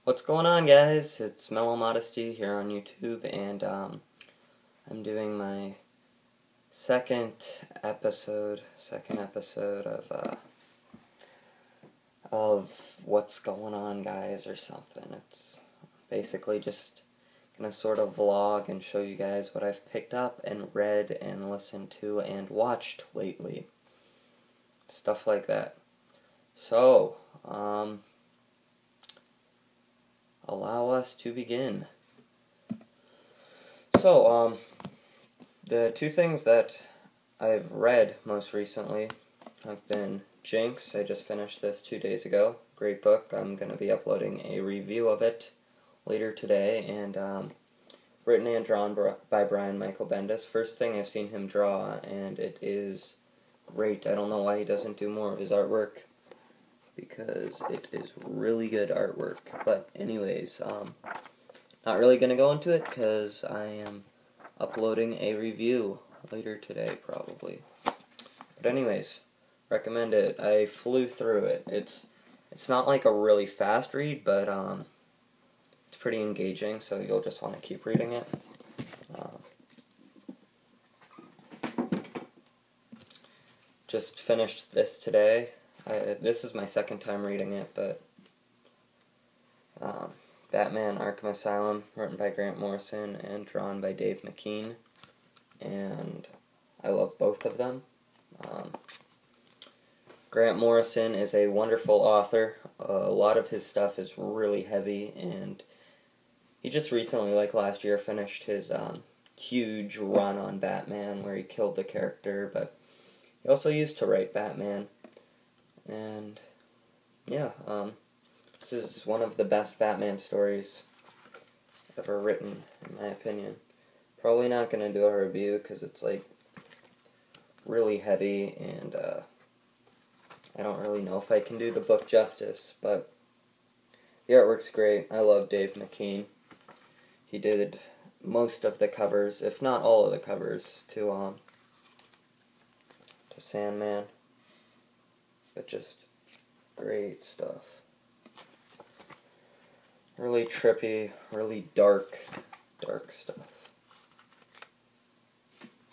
What's going on, guys? It's Mellow Modesty here on YouTube, and I'm doing my second episode of What's Going On, Guys, or something. It's basically just gonna sort of vlog and show you guys what I've picked up and read and listened to and watched lately. Stuff like that. So, allow us to begin. So, the two things that I've read most recently have been Jinx. I just finished this 2 days ago. Great book. I'm going to be uploading a review of it later today, and written and drawn by Brian Michael Bendis. First thing I've seen him draw, and it is great. I don't know why he doesn't do more of his artwork, because it is really good artwork. But anyways, not really going to go into it because I am uploading a review later today, probably. But anyways, recommend it. I flew through it. It's not like a really fast read, but it's pretty engaging, so you'll just want to keep reading it. Just finished this today. This is my second time reading it, but Batman Arkham Asylum, written by Grant Morrison and drawn by Dave McKean, and I love both of them. Grant Morrison is a wonderful author. A lot of his stuff is really heavy, and he just recently, like last year, finished his huge run on Batman where he killed the character, but he also used to write Batman, and yeah, this is one of the best Batman stories ever written, in my opinion. Probably not going to do a review because it's like really heavy, and I don't really know if I can do the book justice, but the artwork's great. I love Dave McKean. He did most of the covers, if not all of the covers, to Sandman, but just great stuff. Really trippy, really dark stuff.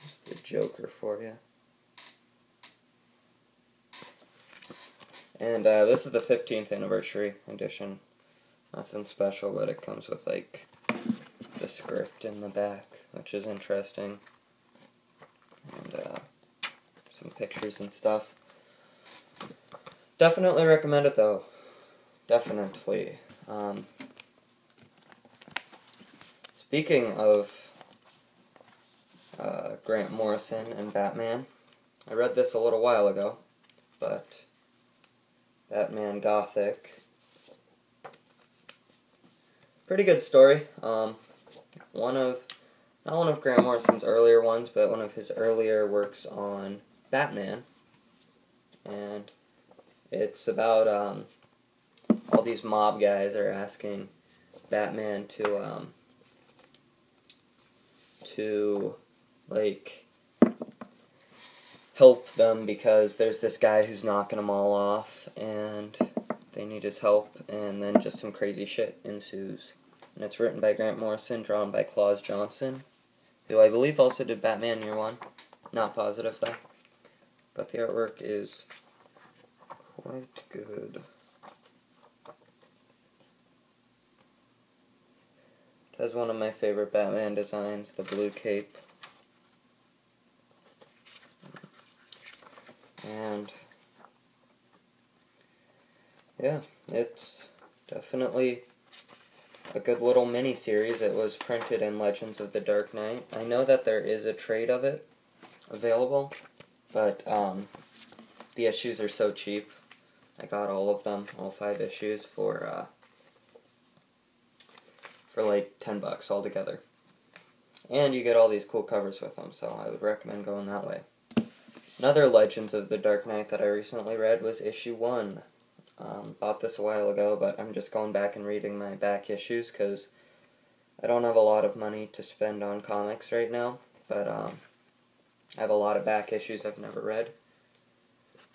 Just the Joker for you. And this is the 15th anniversary edition. Nothing special, but it comes with like the script in the back, which is interesting. And some pictures and stuff. Definitely recommend it, though. Definitely. Speaking of Grant Morrison and Batman, I read this a little while ago, but Batman Gothic, pretty good story. Not one of Grant Morrison's earlier ones, but one of his earlier works on Batman, and it's about all these mob guys are asking Batman to like help them because there's this guy who's knocking them all off, and they need his help, and then just some crazy shit ensues. And it's written by Grant Morrison, drawn by Klaus Johnson, who I believe also did Batman Year One. Not positive, though. But the artwork is quite good. It has one of my favorite Batman designs, the blue cape. And yeah, it's definitely a good little mini-series. It was printed in Legends of the Dark Knight. I know that there is a trade of it available, but the issues are so cheap. I got all of them, all 5 issues, for like $10 altogether. And you get all these cool covers with them, so I would recommend going that way. Another Legends of the Dark Knight that I recently read was issue 1. Bought this a while ago, but I'm just going back and reading my back issues because I don't have a lot of money to spend on comics right now, but I have a lot of back issues I've never read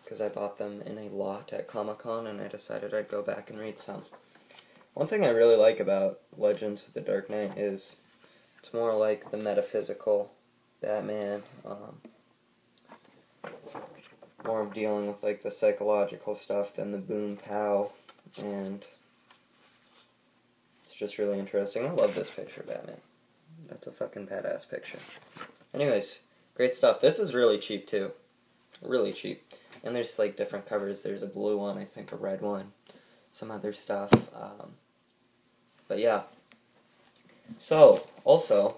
because I bought them in a lot at Comic-Con, and I decided I'd go back and read some. One thing I really like about Legends of the Dark Knight is it's more like the metaphysical Batman, more of dealing with like the psychological stuff than the boom pow, and it's just really interesting. I love this picture of Batman. That's a fucking badass picture. Anyways, great stuff. This is really cheap too. Really cheap. And there's like different covers. There's a blue one, I think a red one, some other stuff. But yeah. So, also,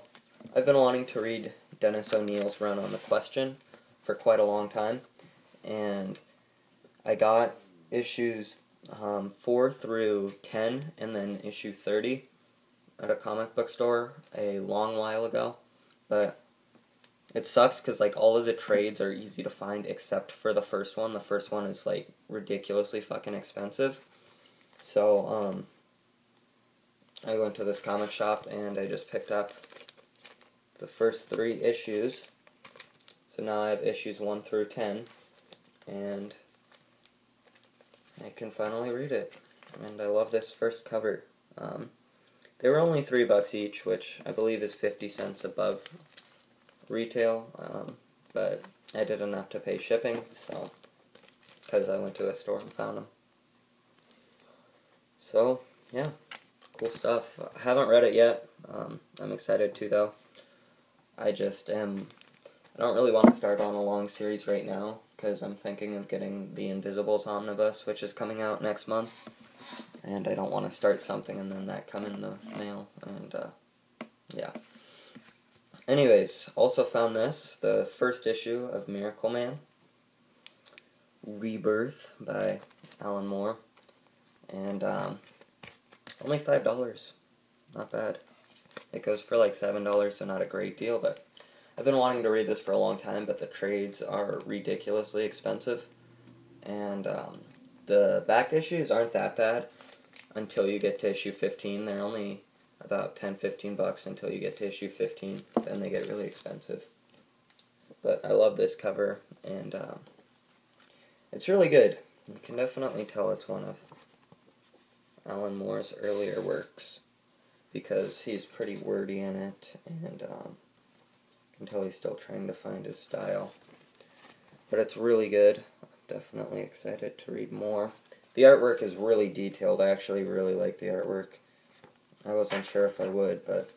I've been wanting to read Dennis O'Neill's run on The Question for quite a long time. And I got issues 4 through 10 and then issue 30 at a comic book store a long while ago. But it sucks because like all of the trades are easy to find except for the first one. The first one is like ridiculously fucking expensive. So I went to this comic shop and I just picked up the first 3 issues. So now I have issues 1 through 10 and I can finally read it. And I love this first cover. They were only $3 each, which I believe is 50 cents above retail, but I did enough to pay shipping, so, because I went to a store and found them. So, yeah, cool stuff. I haven't read it yet. I'm excited to, though. I don't really want to start on a long series right now, because I'm thinking of getting the Invisibles Omnibus, which is coming out next month, and I don't want to start something and then that come in the mail, and, yeah. Anyways, also found this, the first issue of Miracle Man, Rebirth by Alan Moore, and only $5, not bad. It goes for like $7, so not a great deal, but I've been wanting to read this for a long time, but the trades are ridiculously expensive, and the back issues aren't that bad until you get to issue 15. They're only about $10-15 until you get to issue 15, then they get really expensive. But I love this cover, and it's really good. You can definitely tell it's one of Alan Moore's earlier works, because he's pretty wordy in it, and you can tell he's still trying to find his style. But it's really good. I'm definitely excited to read more. The artwork is really detailed. I actually really like the artwork. I wasn't sure if I would, but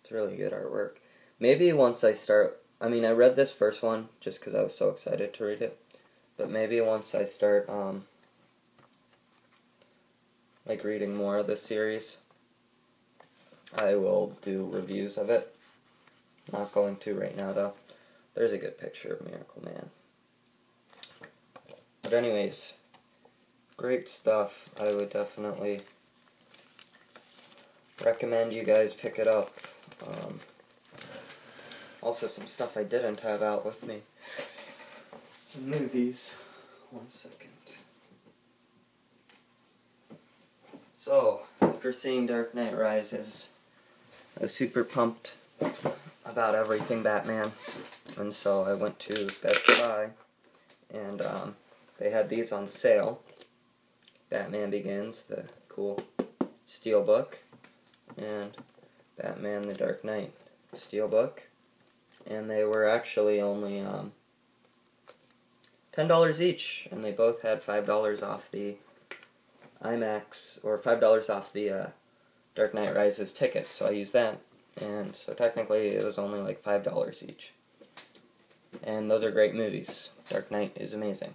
it's really good artwork. Maybe once I start, I read this first one just because I was so excited to read it, but maybe once I start, like reading more of this series, I will do reviews of it. Not going to right now, though. There's a good picture of Miracle Man. But anyways, great stuff. I would definitely recommend you guys pick it up. Also, some stuff I didn't have out with me. Some movies. 1 second. So, after seeing Dark Knight Rises, I was super pumped about everything Batman, and so I went to Best Buy, and they had these on sale. Batman Begins, the cool steelbook, and Batman the Dark Knight steelbook, and they were actually only $10 each, and they both had $5 off the IMAX, or $5 off the Dark Knight Rises ticket, so I used that, and so technically it was only like $5 each. And those are great movies. Dark Knight is amazing.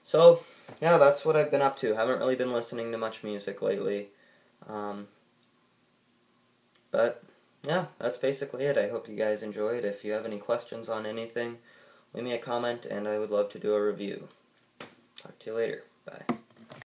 So, yeah, that's what I've been up to. Haven't really been listening to much music lately. But, yeah, that's basically it. I hope you guys enjoyed. If you have any questions on anything, leave me a comment, and I would love to do a review. Talk to you later. Bye.